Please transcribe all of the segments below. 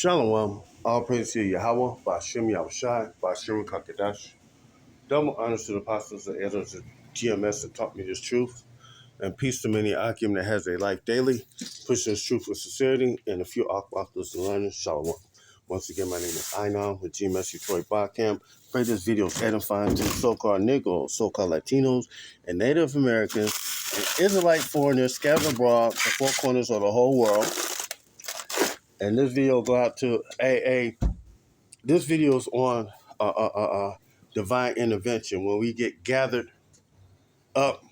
Shalom, all praise to Yahawah, Bahasham, Yahawashi, Bahasham, Kakadash. Double honors to the apostles and elders of GMS that taught me this truth, and peace to many Akim that has their life daily, pushing this truth with sincerity, and a few Akwakos and learners. Shalom. Once again, my name is Einon with GMS Detroit Barcamp. Pray this video is edifying to the so-called Negroes, so-called Latinos, and Native Americans, and Israelite foreigners scattered abroad the four corners of the whole world. And this video go out to This video is on divine intervention when we get gathered up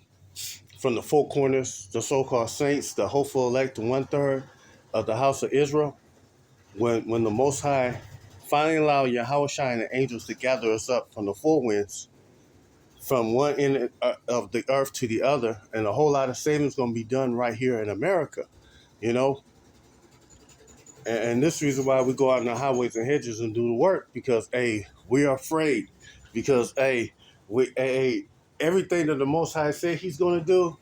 from the four corners, the so-called saints, the hopeful elect, the 1/3 of the house of Israel. When the Most High finally allowed Yahawashi and the angels to gather us up from the four winds, from one end of the earth to the other, and a whole lot of saving is going to be done right here in America, you know. And this is the reason why we go out in the highways and hedges and do the work, because we are afraid, because everything that the Most High said He's going to do,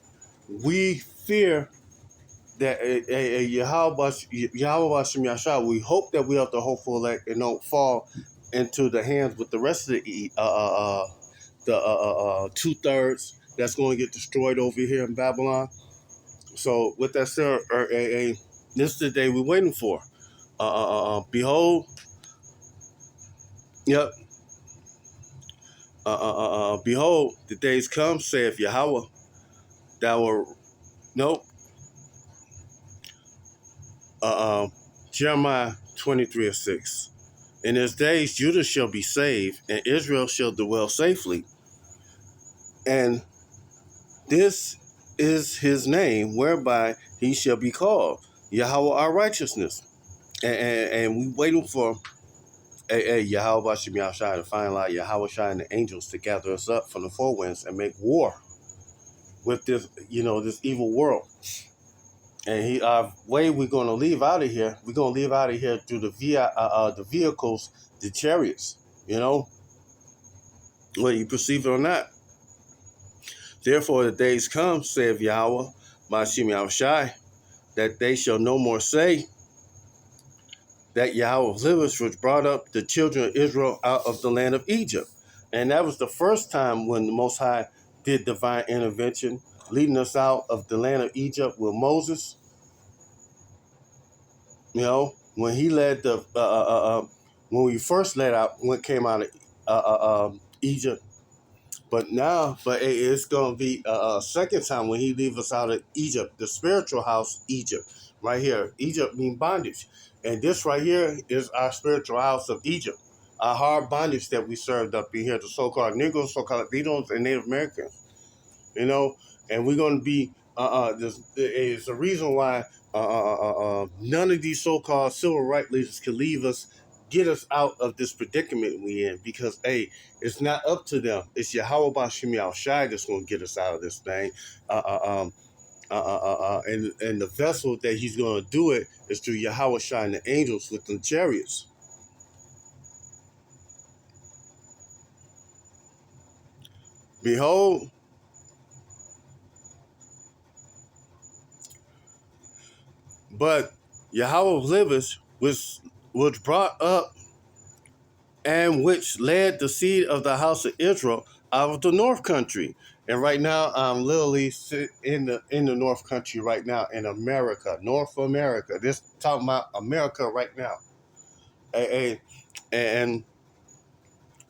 we fear that Yahawah, we hope that we have the hopeful elect and don't fall into the hands with the rest of the 2/3 that's going to get destroyed over here in Babylon. So with that said, this is the day we're waiting for. Behold, yep. Behold, the days come, saith Yahawah, that will, nope. Jeremiah 23:6. In his days, Judah shall be saved, and Israel shall dwell safely. And this is his name, whereby he shall be called Yahawah our righteousness. And we waiting for Yahawah to finalize Yahawashi and the angels to gather us up from the four winds and make war with this, this evil world. And our way we're going to leave out of here, we're going to leave out of here through the vehicles, the chariots, whether you perceive it or not. Therefore the days come, saith Yahawah, Bahasham Yahawashi, that they shall no more say that Yahawah liveth, which brought up the children of Israel out of the land of Egypt. And that was the first time when the Most High did divine intervention, leading us out of the land of Egypt with Moses. When he led when we first came out of Egypt. But it's going to be a second time when he leaves us out of Egypt, the spiritual house, Egypt, right here. Egypt means bondage. And this right here is our spiritual house of Egypt, our hard bondage that we served up in here, the so-called Negroes, so-called Latinos, and Native Americans, and we're going to be, there's a reason why none of these so-called civil rights leaders can get us out of this predicament we in, because it's not up to them. It's Yahawah Bahasham Yahawashi that's going to get us out of this thing. And the vessel that he's going to do it is through Yahawashi and the angels with the chariots. Behold, but Yahawah liveth, which brought up and which led the seed of the house of Israel out of the north country. And right now, I'm literally in the north country right now, in America, North America. This talking about America right now. And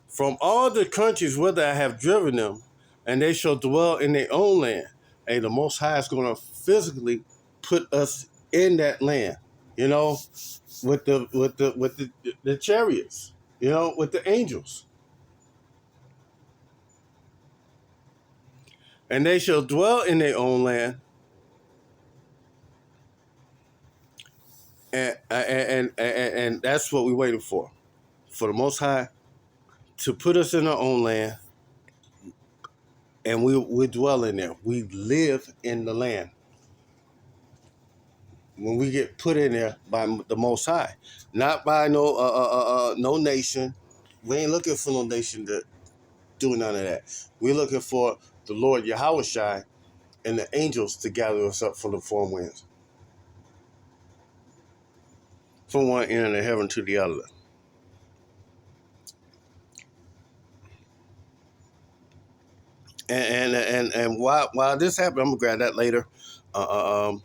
from all the countries whither I have driven them, and they shall dwell in their own land. The Most High is going to physically put us in that land, with the chariots, with the angels. And they shall dwell in their own land, and that's what we're waiting for the Most High to put us in our own land, and we dwell in there. We live in the land when we get put in there by the Most High, not by no nation. We ain't looking for no nation to do none of that. We're looking for the Lord Yahawashi and the angels to gather us up from the four winds. from one end of heaven to the other. And while this happened, I'm gonna grab that later. The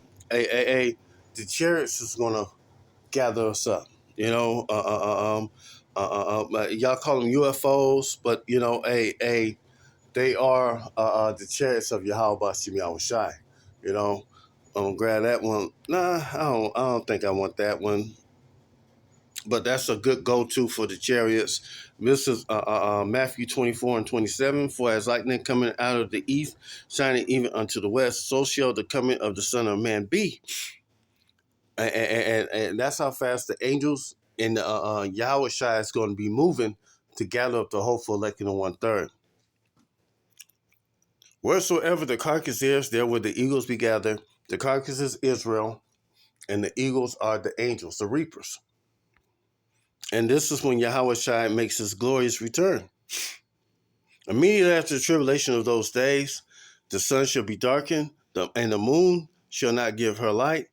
chariots is gonna gather us up. You know, y'all call them UFOs, but you know, they are the chariots of Yahawashi. You know, I'm gonna grab that one. Nah, I don't think I want that one. But that's a good go-to for the chariots. This is Matthew 24 and 27. For as lightning coming out of the east, shining even unto the west, so shall the coming of the Son of Man be. And that's how fast the angels and the Yahawashi is going to be moving to gather up the hopeful elect in the 1/3. Wheresoever the carcass is, there will the eagles be gathered. The carcass is Israel, and the eagles are the angels, the reapers. And this is when Yahawashi makes his glorious return. Immediately after the tribulation of those days, the sun shall be darkened, and the moon shall not give her light,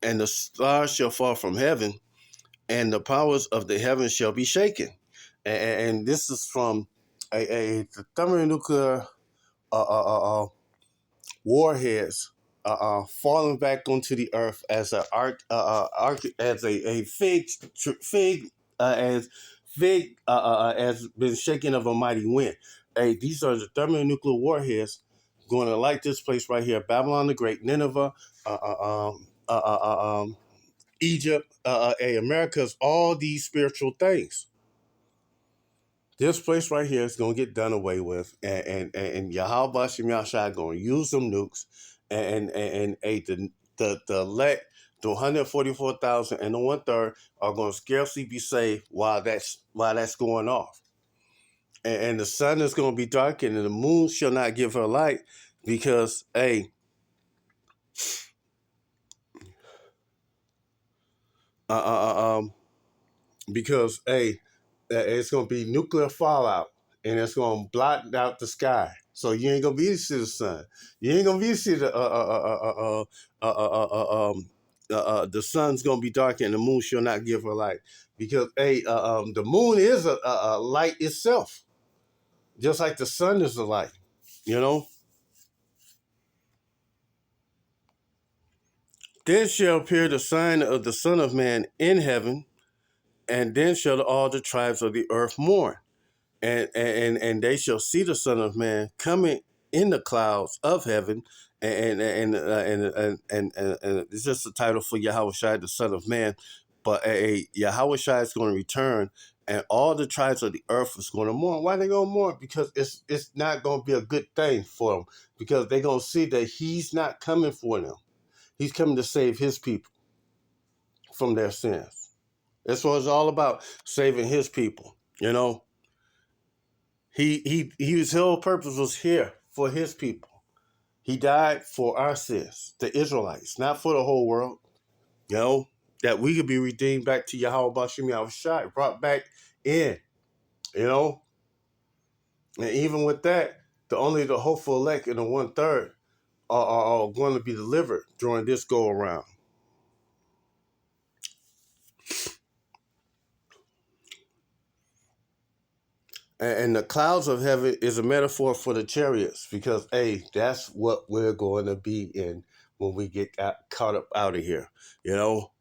and the stars shall fall from heaven, and the powers of the heavens shall be shaken. And this is from the thermonuclear warheads falling back onto the earth as a fig has been shaken of a mighty wind. Hey, these are the thermonuclear warheads going to light this place right here: Babylon the Great, Nineveh, Egypt, America's all these spiritual things. This place right here is going to get done away with, and Yahawashi Yahshua going to use them nukes, the elect, the 144,000 and the 1/3 are going to scarcely be saved while that's going off, and the sun is going to be darkened, and the moon shall not give her light, because uh, uh, um, it's going to be nuclear fallout, and it's going to blot out the sky. So you ain't going to be able to see the sun. You ain't going to be able to see the sun's going to be dark, and the moon shall not give her light, because the moon is a light itself, just like the sun is a light. You know. Then shall appear the sign of the Son of Man in heaven, and then shall all the tribes of the earth mourn. And they shall see the Son of Man coming in the clouds of heaven, and it's just a title for Yahawashi, the Son of Man. But Yahawashi is going to return, and all the tribes of the earth is going to mourn. Why they going to mourn? Because it's not going to be a good thing for them, because they're going to see that he's not coming for them. He's coming to save his people from their sins. That's what it's all about, saving his people. You know. His whole purpose was here for his people. He died for our sins, the Israelites, not for the whole world. You know, that we could be redeemed back to Yahawah Bahasham Yahawashi, brought back in. You know, and even with that, only the hopeful elect and the 1/3 are going to be delivered during this go around. And the clouds of heaven is a metaphor for the chariots, because that's what we're going to be in when we get caught up out of here, you know,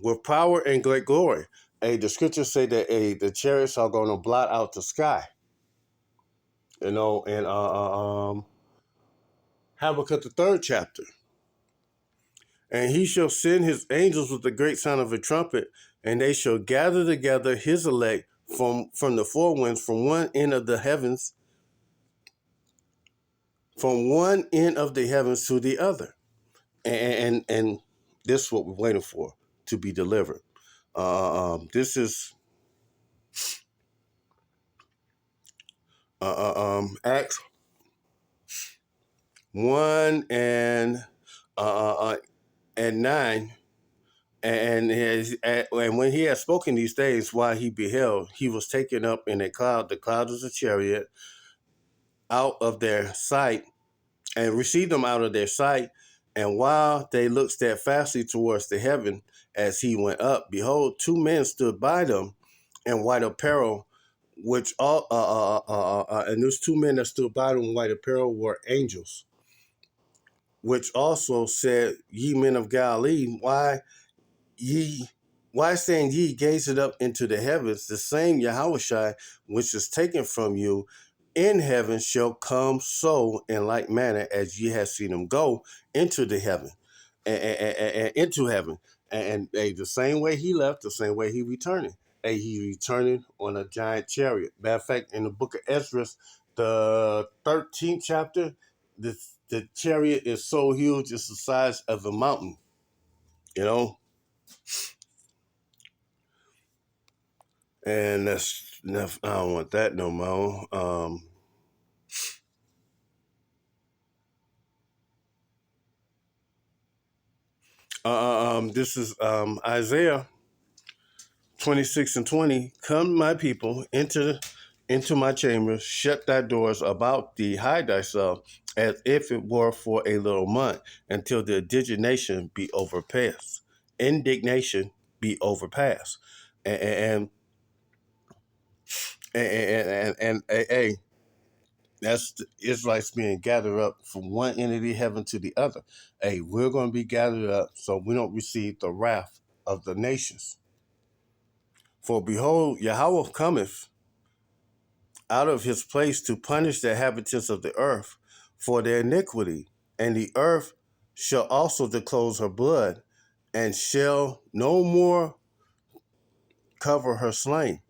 with power and great glory. The scriptures say that the chariots are going to blot out the sky, you know, and Habakkuk the 3rd chapter. And he shall send his angels with the great sound of a trumpet, and they shall gather together his elect from the four winds, from one end of the heavens to the other. And this is what we're waiting for, to be delivered. This is Acts 1 and 9. And when he had spoken these things, while he beheld, he was taken up in a cloud. The cloud was a chariot, out of their sight, and received them out of their sight. And while they looked steadfastly towards the heaven as he went up, behold, two men stood by them in white apparel, which all and those two men that stood by them in white apparel were angels, which also said, Ye men of Galilee, ye why stand ye gazing up into the heavens? The same Yahawashi which is taken from you in heaven shall come so in like manner as ye have seen him go into the heaven and into heaven. And the same way he left, the same way he returning. He returning on a giant chariot. Matter of fact, in the book of Ezra, the 13th chapter, the chariot is so huge it's the size of a mountain, you know? And that's enough. I don't want that no more. This is Isaiah 26:20. Come, my people, into my chambers, shut thy doors about thee, hide thyself, as if it were for a little month, until the indignation be overpassed. Indignation be overpassed. And hey, that's the Israelites being gathered up from one end of the heaven to the other. Hey, we're going to be gathered up so we don't receive the wrath of the nations. For behold, Yahawah cometh out of his place to punish the inhabitants of the earth for their iniquity, and the earth shall also disclose her blood, and shall no more cover her slain.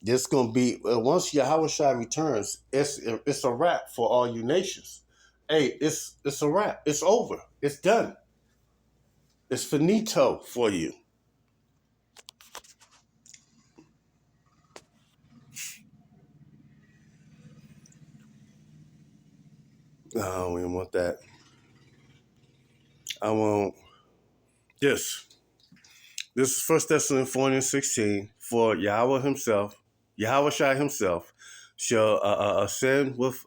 This gonna be once Yahawashi returns, it's a wrap for all you nations. Hey, it's a wrap. It's over. It's done. It's finito for you. I don't even want that. I want this. This is First Thessalonians 4:16. For Yahawashi himself, shall ascend with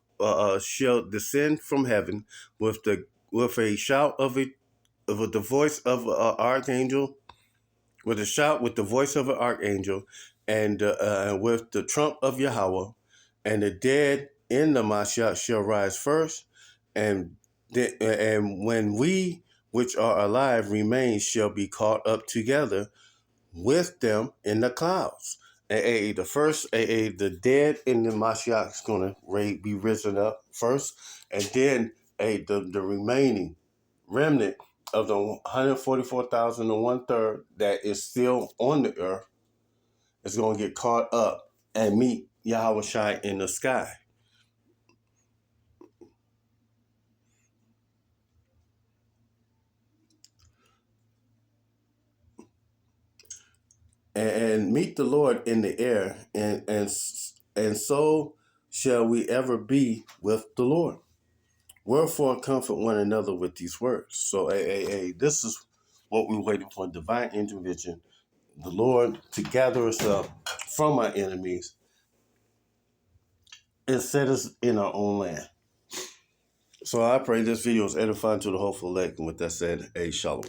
shall descend from heaven with a shout of the voice of an archangel, with a shout with the voice of an archangel, and with the trump of Yahawah, and the dead in the Mashiach shall rise first, and and when we which are alive remain shall be caught up together with them in the clouds. The first, the dead in the Mashiach is going to be risen up first, and then the remaining remnant of the 144,000 and one third that is still on the earth is going to get caught up and meet Yahawashi in the sky. And meet the Lord in the air, and so shall we ever be with the Lord. Wherefore comfort one another with these words. So, this is what we're waiting for: divine intervention, the Lord to gather us up from our enemies and set us in our own land. So I pray this video is edifying to the hopeful elect. And with that said, shalom.